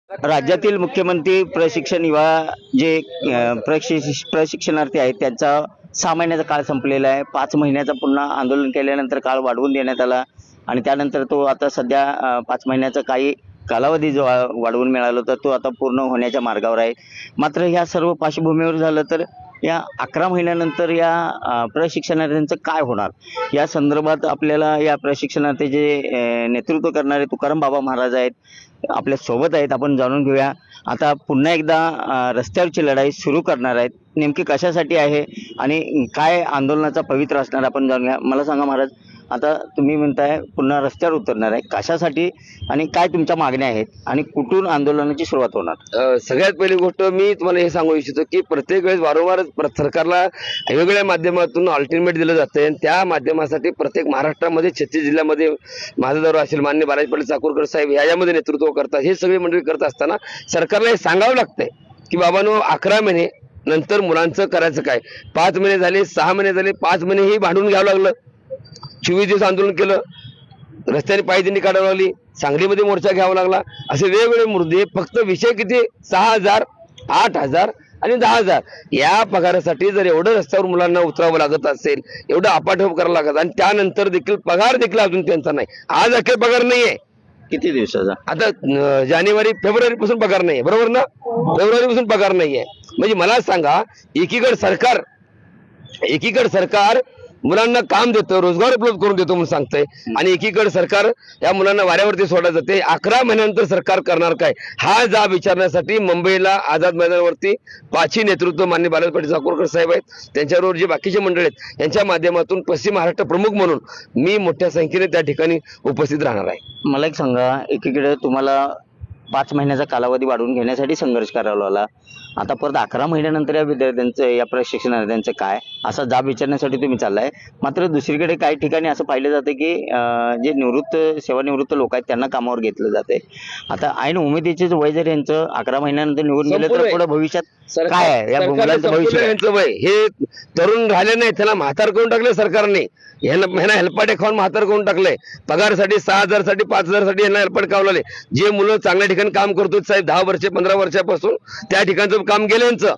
राज्यातील मुख्यमंत्री प्रशिक्षण युवा जे प्रशिक्षणार्थी आहेत त्यांचा 6 महिन्याचा काळ संपलेला आहे. 5 महिन्याचा पुन्हा आंदोलन केल्यानंतर काळ वाढवून देण्यात आला आणि त्यानंतर तो आता सध्या 5 महिन्याचा काही कालावधी जो वाढवून मिळाला होता तो आता पूर्ण होण्याच्या मार्गावर आहे. मात्र ह्या सर्व पार्श्वभूमीवर झालं तर या 11 महिन्यानंतर या प्रशिक्षणार्थ्यांचं काय होणार या संदर्भात आपल्याला या प्रशिक्षणार्थीचे नेतृत्व करणारे तुकाराम बाबा महाराज आहेत, आपल्या सोबत आहेत. आपण जाणून घेऊया. आता पुन्हा एकदा रस्त्यावरची लढाई सुरू करणार आहेत, नेमकी कशासाठी आहे आणि काय आंदोलनाचा पवित्र असणार आपण जाणून घ्या. मला सांगा महाराज, आता तुम्ही म्हणताय पुन्हा रस्त्यावर उतरणार आहे, कशासाठी आणि काय तुमच्या मागण्या आहेत आणि कुठून आंदोलनाची सुरुवात होणार? सगळ्यात पहिली गोष्ट मी तुम्हाला हे सांगू इच्छितो की प्रत्येक वेळेस वारंवार सरकारला वेगवेगळ्या माध्यमातून अल्टिमेट दिलं जातं आणि त्या माध्यमासाठी प्रत्येक महाराष्ट्रामध्ये 36 जिल्ह्यामध्ये माझा दौरा असेल, मान्य बालाजी पाटील चाकूरकर साहेब याच्यामध्ये नेतृत्व करतात. हे सगळे मंडळी करत असताना सरकारला हे सांगावं लागतंय की बाबांनो 11 महिने नंतर मुलांचं करायचं काय. 5 महिने झाले, 6 महिने झाले, 5 महिने ही भांडून घ्यावं लागलं. 24 दिवस आंदोलन केलं, रस्त्याने पायदिंडी काढावी लागली, सांगलीमध्ये मोर्चा घ्यावा लागला. असे वेगवेगळे मुद्दे. फक्त विषय किती? 6,000, 8,000 आणि 10,000 या पगारासाठी जर एवढं रस्त्यावर मुलांना उतरावं लागत असेल, एवढं अपाठोप करावं लागत आणि त्यानंतर देखील पगार देखील अजून त्यांचा नाही. आज अखेर पगार नाहीये. किती दिवसाचा? आता जानेवारी फेब्रुवारी पासून पगार नाहीये, बरोबर ना? फेब्रुवारी पासून पगार नाहीये. म्हणजे मला सांगा, एकीकडे सरकार मुलांना काम देतं, रोजगार उपलब्ध करून देतो म्हणून सांगतंय आणि एकीकडे सरकार या मुलांना वाऱ्यावरती सोडलं जाते. 11 महिन्यानंतर सरकार करणार काय हा जाब विचारण्यासाठी मुंबईला आझाद मैदानावरती पाची नेतृत्व मान्य बालाजी पाटील चाकूरकर साहेब आहेत, त्यांच्याबरोबर जे बाकीचे मंडळ आहेत यांच्या माध्यमातून पश्चिम महाराष्ट्र प्रमुख म्हणून मी मोठ्या संख्येने त्या ठिकाणी उपस्थित राहणार आहे. मला एक सांगा, एकीकडे तुम्हाला 5 महिन्याचा कालावधी वाढवून घेण्यासाठी संघर्ष करावा लागला, आता परत 11 महिन्यानंतर या विद्यार्थ्यांचं या प्रशिक्षणार्थ्यांचं काय असा जाब विचारण्यासाठी तुम्ही चाललाय. मात्र दुसरीकडे काही ठिकाणी असं पाहिलं जातं की जे सेवानिवृत्त लोक आहेत त्यांना कामावर घेतलं जाते. आता ऐन उमेदीचे वय जर यांचं 11 महिन्यानंतर निवडून गेलं तर पुढे भविष्यात काय आहे या मुलांचं भविष्य? यांचं वय हे तरुण राहिले नाही, त्याला म्हातार करून टाकले सरकारने. ह्यांना हेल्पाटे खाऊन म्हातार करून टाकलंय. पगारसाठी 6,000 साठी 5,000 साठी यांना हेल्पाट कावले. जे मुलं चांगल्या ठिकाणी काम करतो साहेब 10 वर्ष 15 वर्षापासून त्या ठिकाणचं काम गेलं यांचं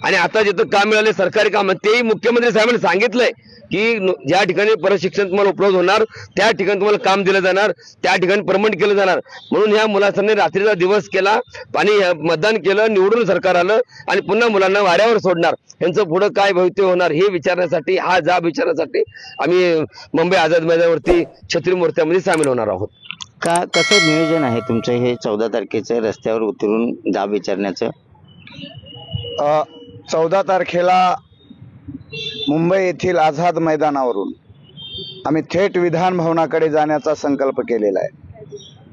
आणि आता जिथं काम मिळाले सरकारी काम तेही मुख्यमंत्री साहेबांनी सांगितलंय की ज्या ठिकाणी प्रशिक्षण तुम्हाला उपलब्ध होणार त्या ठिकाणी तुम्हाला काम दिलं जाणार, त्या ठिकाणी परमनंट केलं जाणार. म्हणून ह्या मुलांनी रात्रीचा दिवस केला आणि मतदान केलं, निवडून सरकार आलं आणि पुन्हा मुलांना वाऱ्यावर सोडणार. यांचं पुढं काय भवितव्य होणार हे विचारण्यासाठी, हा जाब विचारण्यासाठी आम्ही मुंबई आझाद मैदानावरती छत्री मोर्चामध्ये सामील होणार आहोत. कसं नियोजन आहे तुमचं हे 14 तारखेचं रस्त्यावर उतरून जाब विचारण्याचं? 14 तारखेला मुंबई येथील आझाद मैदानावरून आम्ही थेट विधान भवनाकडे जाण्याचा संकल्प केलेला आहे.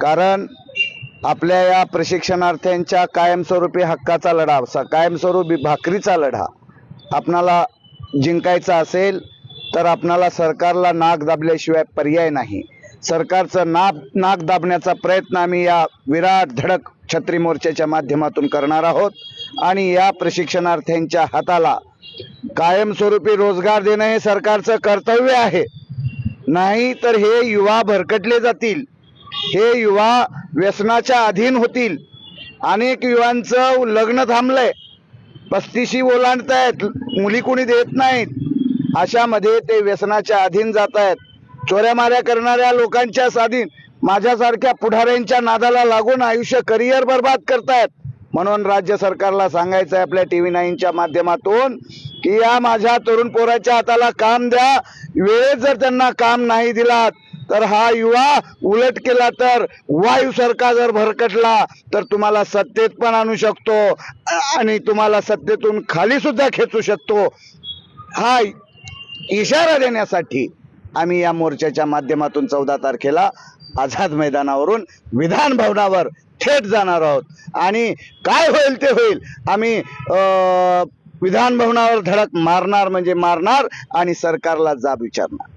कारण आपल्या या प्रशिक्षणार्थ्यांच्या कायमस्वरूपी हक्काचा लढा, कायमस्वरूपी भाकरीचा लढा आपणाला जिंकायचा असेल तर आपणाला सरकारला नाक दाबल्याशिवाय पर्याय नाही. सरकारचं नाक दाबण्याचा प्रयत्न आम्ही या विराट धडक छत्री मोर्चाच्या माध्यमातून करणार आहोत आणि या प्रशिक्षणार्थ्यांच्या हाताला कायमस्वरूपी रोजगार देणं हे सरकारचं कर्तव्य आहे. नाही तर हे युवा भरकटले जातील, हे युवा व्यसनाच्या अधीन होतील. अनेक युवांचं लग्न थांबलंय, 35 ओलांडतायत, मुली कोणी देत नाहीत. अशामध्ये ते व्यसनाच्या अधीन जात आहेत. चोऱ्या माऱ्या करणाऱ्या लोकांच्या स्वाधीन, माझ्यासारख्या पुढाऱ्यांच्या नादाला लागून आयुष्य करिअर बर्बाद करतायत. म्हणून राज्य सरकारला सांगायचं आहे आपल्या TV9च्या माध्यमातून की या माझ्या तरुण पोराच्या हाताला काम द्या. वेळेत जर त्यांना काम नाही दिलात तर हा युवा उलट केला तर वायूसारखा जर भरकटला तर तुम्हाला सत्तेत पण आणू शकतो आणि तुम्हाला सत्तेतून खाली सुद्धा खेचू शकतो. हा इशारा देण्यासाठी आम्ही या मोर्चाच्या माध्यमातून 14 तारखेला आझाद मैदानावरून विधान भवनावर थेट जाणार आहोत आणि काय होईल ते होईल. आम्ही विधान भवनावर धडक मारणार म्हणजे मारणार आणि सरकारला जाब विचारणार.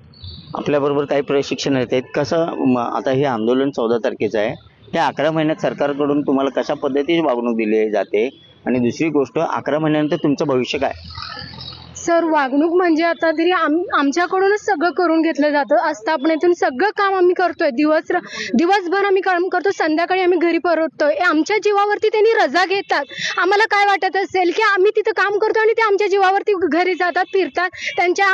आपल्याबरोबर काही प्रशिक्षणार्थी आहेत. कसं आता हे आंदोलन 14 तारखेचं आहे, त्या 11 महिन्यात सरकारकडून तुम्हाला कशा पद्धतीची वागणूक दिली जाते आणि दुसरी गोष्ट 11 महिन्यानंतर तुमचं भविष्य काय? सर वागणूक म्हणजे आता तरी आमच्याकडूनच सगळं करून घेतलं जातं. आस्थापनेतून सगळं काम आम्ही करतोय, दिवसभर आम्ही काम करतो, संध्याकाळी आम्ही घरी परततोय. आमच्या जीवावरती त्यांनी रजा घेतात. आम्हाला काय वाटत असेल की आम्ही तिथं काम करतो आणि ते आमच्या जीवावरती घरी जातात, फिरतात, त्यांच्या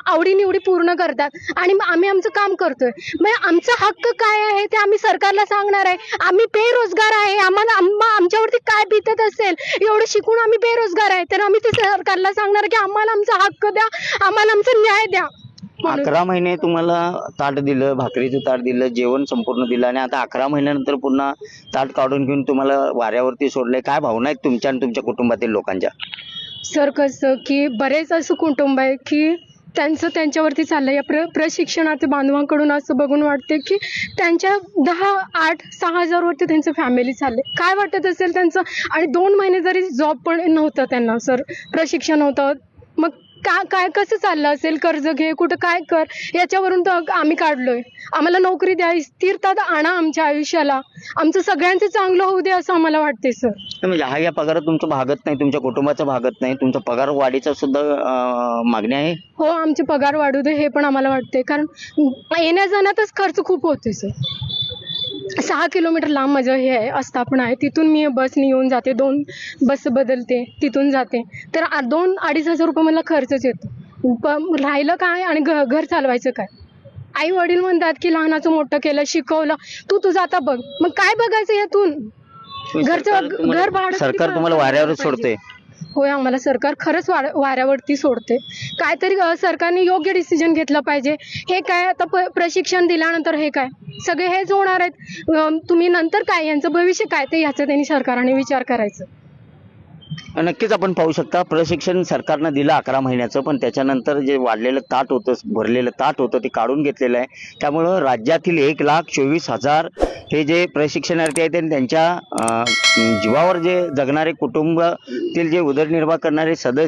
आवडीनिवडी पूर्ण करतात आणि आम्ही आमचं काम करतोय. म्हणजे आमचा हक्क काय आहे ते आम्ही सरकारला सांगणार आहे. आम्ही बेरोजगार आहे, आम्हाला आमच्यावरती काय बीतत असेल, एवढं शिकून आम्ही बेरोजगार आहे, तर आम्ही ते सरकारला सांगणार की आम्हाला आमचा हक्क द्या, आम्हाला आमचा न्याय द्या. 11 महिने तुम्हाला ताट दिलं, भाकरीचं ताट दिलं, जेवण संपूर्ण दिलं आणि आता 11 महिन्यानंतर पुन्हा ताट काढून घेऊन तुम्हाला वाऱ्यावरती सोडलंय. काय भावना आहेत तुमच्या आणि तुमच्या कुटुंबातील लोकांच्या? सर कसं की बरेच असं कुटुंब आहे की त्यांच्यावरती चाललंय. या प्रशिक्षणाच्या बांधवांकडून असं बघून वाटते की त्यांच्या 10, 8, 6 हजार वरती त्यांचं फॅमिली चालले. काय वाटत असेल त्यांचं? आणि 2 महिने जरी जॉब पण नव्हतं त्यांना सर, प्रशिक्षण होतं, मग काय कसं चाललं असेल? कर्ज घे, कुठं काय कर, याच्यावरून तर आम्ही काढलोय. आम्हाला नोकरी द्या, स्थिरता आणा आमच्या आयुष्याला, आमचं सगळ्यांचं चांगलं होऊ दे असं आम्हाला वाटते सर. म्हणजे हा या पगारात तुमचं भागत नाही, तुमच्या कुटुंबाचं भागत नाही, तुमचा पगार वाढीचा सुद्धा मागणी आहे? हो, आमचे पगार वाढू दे हे पण आम्हाला वाटते, कारण येण्या जाण्यातच खर्च खूप होते सर. 6 किलोमीटर लांब माझं हे आहे, आस्थापना आहे, तिथून मी बसने येऊन जाते, 2 बस बदलते, तिथून जाते, तर 2-2.5 हजार रुपये मला खर्चच येतो. राहिलं काय आणि घर चालवायचं काय? आई वडील म्हणतात की लहानाचं मोठं केलं, शिकवलं, तू तुझं आता बघ. मग काय बघायचं यातून? घर भाडं सरकार तुम्हाला वाऱ्यावर सोडते? होय, आम्हाला सरकार खरंच वाऱ्यावरती सोडते. काहीतरी सरकारने योग्य डिसिजन घेतलं पाहिजे. हे काय आता प्रशिक्षण दिल्यानंतर हे काय सगळे हेच होणार आहेत, तुम्ही नंतर काय, यांचं भविष्य काय ते ह्याचा त्यांनी सरकारने विचार करायचं. नक्कीच आपण पाहू शकता, प्रशिक्षण सरकारनं दिलं 11 महिन्याचं, पण त्याच्यानंतर जे वाढलेलं ताट होतं, भरलेलं ताट होतं, ते काढून घेतलेलं आहे. त्यामुळं राज्यातील 1,24,000 हे जे प्रशिक्षणार्थी आहेत आणि त्यांच्या जीवावर जे जगणारे कुटुंबातील जे उदरनिर्वाह करणारे सदस्य